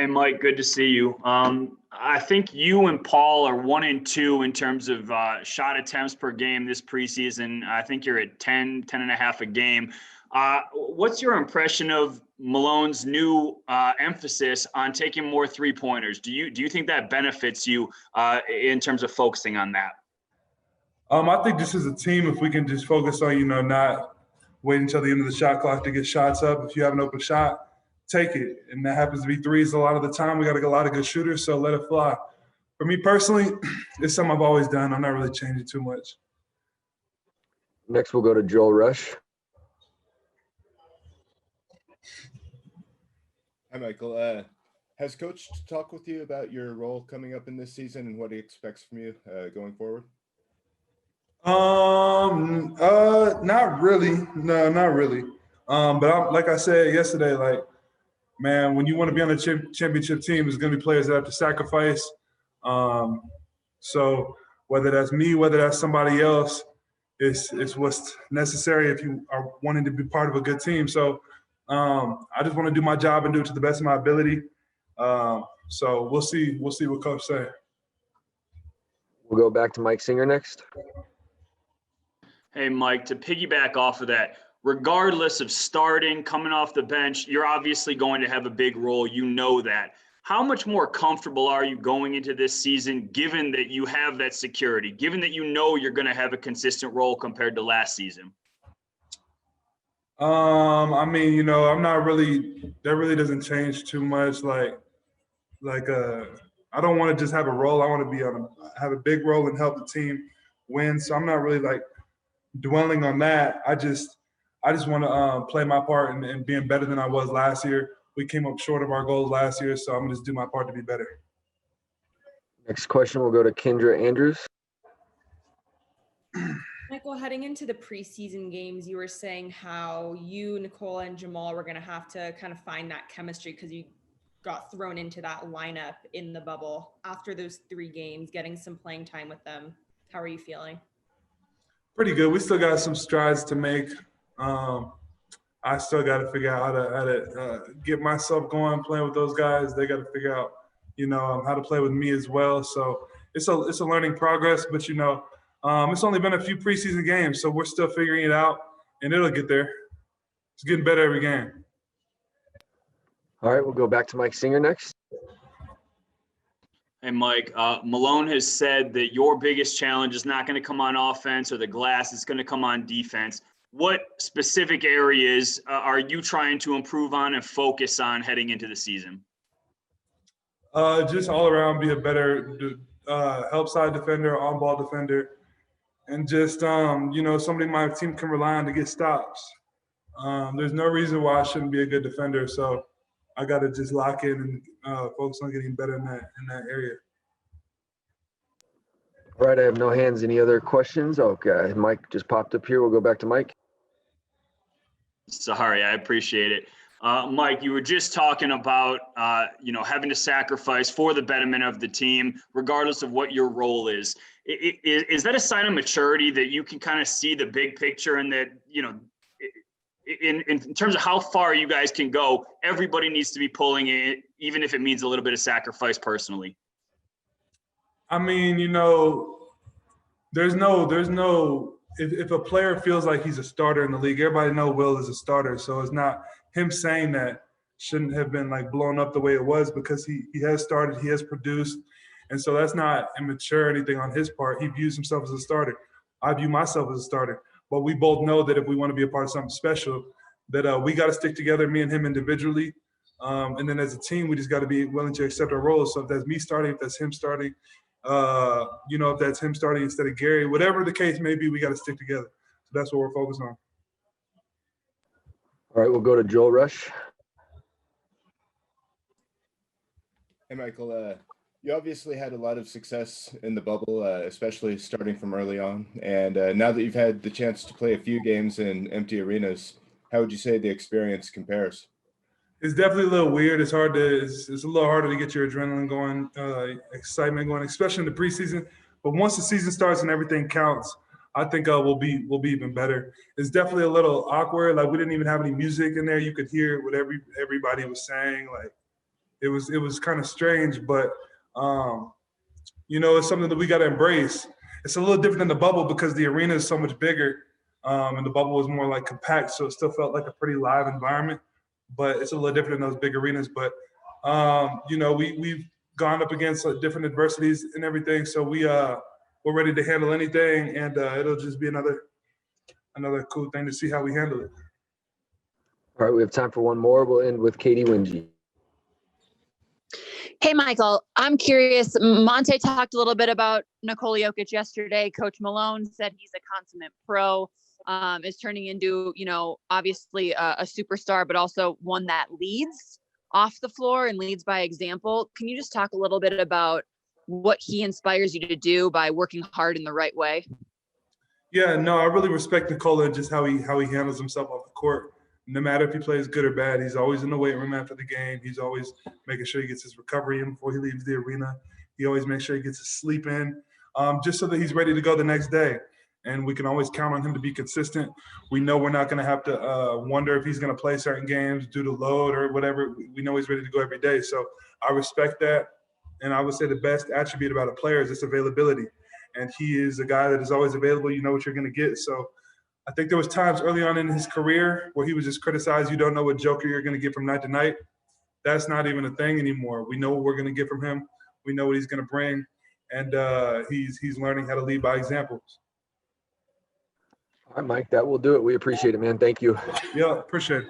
Hey, Mike, good to see you. I think you and Paul are 1 and 2 in terms of shot attempts per game this preseason. I think you're at 10 and a half a game. What's your impression of Malone's new emphasis on taking more 3-pointers? Do you think that benefits you in terms of focusing on that? I think just as a team, if we can just focus on, not waiting until the end of the shot clock to get shots up. If you have an open shot, take it. And that happens to be threes a lot of the time. We got a lot of good shooters, so let it fly. For me personally, it's something I've always done. I'm not really changing too much. Next, we'll go to Joel Rush. Hi, Michael. Has Coach talked with you about your role coming up in this season and what he expects from you going forward? Not really. No, not really. But like I said yesterday, man, when you want to be on a championship team, there's going to be players that have to sacrifice. So whether that's me, whether that's somebody else, it's what's necessary if you are wanting to be part of a good team. So I just want to do my job and do it to the best of my ability. So we'll see what Coach says. We'll go back to Mike Singer next. Hey, Mike, to piggyback off of that, regardless of starting, coming off the bench, you're obviously going to have a big role. You know that. How much more comfortable are you going into this season, given that you have that security, given that you know you're going to have a consistent role compared to last season? I mean, I'm not really – that really doesn't change too much. I don't want to just have a role. I want to have a big role and help the team win. So I'm not really dwelling on that. I just want to play my part in being better than I was last year. We came up short of our goals last year, so I'm going to just do my part to be better. Next question will go to Kendra Andrews. Michael, heading into the preseason games, you were saying how you, Nikola, and Jamal were going to have to kind of find that chemistry because you got thrown into that lineup in the bubble. After those 3 games, getting some playing time with them, how are you feeling? Pretty good. We still got some strides to make. I still got to figure out how to get myself going playing with those guys. They got to figure out, how to play with me as well. So it's a learning progress, but it's only been a few preseason games, so we're still figuring it out, and it'll get there. It's getting better every game. All right, we'll go back to Mike Singer next. Hey, Mike, Malone has said that your biggest challenge is not going to come on offense or the glass. It's going to come on defense. What specific areas are you trying to improve on and focus on heading into the season? Just all around be a better help side defender, on-ball defender, and just, somebody my team can rely on to get stops. There's no reason why I shouldn't be a good defender, so I got to just lock in and focus on getting better in that area. All right, I have no hands. Any other questions? Okay, Mike just popped up here. We'll go back to Mike. Sorry, I appreciate it. Mike, you were just talking about, having to sacrifice for the betterment of the team, regardless of what your role is. Is that a sign of maturity that you can kind of see the big picture and that, in terms of how far you guys can go, everybody needs to be pulling it, even if it means a little bit of sacrifice personally? I mean, there's no if a player feels like he's a starter in the league, everybody know Will is a starter. So it's not him saying that shouldn't have been blown up the way it was because he has started, he has produced. And so that's not immature or anything on his part. He views himself as a starter. I view myself as a starter. But we both know that if we want to be a part of something special, that we got to stick together, me and him individually. And then as a team, we just got to be willing to accept our roles. So if that's me starting, if that's him starting, if that's him starting instead of Gary, whatever the case may be, we got to stick together. So that's what we're focused on. All right, we'll go to Joel Rush. Hey, Michael. You obviously had a lot of success in the bubble, especially starting from early on. And now that you've had the chance to play a few games in empty arenas, how would you say the experience compares? It's definitely a little weird. It's a little harder to get your adrenaline going, excitement going, especially in the preseason. But once the season starts and everything counts, I think we'll be even better. It's definitely a little awkward. We didn't even have any music in there. You could hear what everybody was saying. it was kind of strange, but it's something that we got to embrace. It's a little different in the bubble because the arena is so much bigger, and the bubble was more like compact, so it still felt like a pretty live environment. But it's a little different in those big arenas. But we've gone up against different adversities and everything, so we're ready to handle anything, and it'll just be another cool thing to see how we handle it. All right, we have time for one more. We'll end with Katie Winge. Hey, Michael, I'm curious. Monte talked a little bit about Nikola Jokic yesterday. Coach Malone said he's a consummate pro, is turning into, obviously a superstar, but also one that leads off the floor and leads by example. Can you just talk a little bit about what he inspires you to do by working hard in the right way? Yeah, no, I really respect Nikola and just how he handles himself off the court. No matter if he plays good or bad, he's always in the weight room after the game. He's always making sure he gets his recovery in before he leaves the arena. He always makes sure he gets his sleep in, just so that he's ready to go the next day. And we can always count on him to be consistent. We know we're not going to have to wonder if he's going to play certain games due to load or whatever. We know he's ready to go every day. So I respect that. And I would say the best attribute about a player is its availability. And he is a guy that is always available. You know what you're going to get. So I think there was times early on in his career where he was just criticized. You don't know what joker you're going to get from night to night. That's not even a thing anymore. We know what we're going to get from him. We know what he's going to bring. And he's learning how to lead by example. All right, Mike, that will do it. We appreciate it, man. Thank you. Yeah, appreciate it.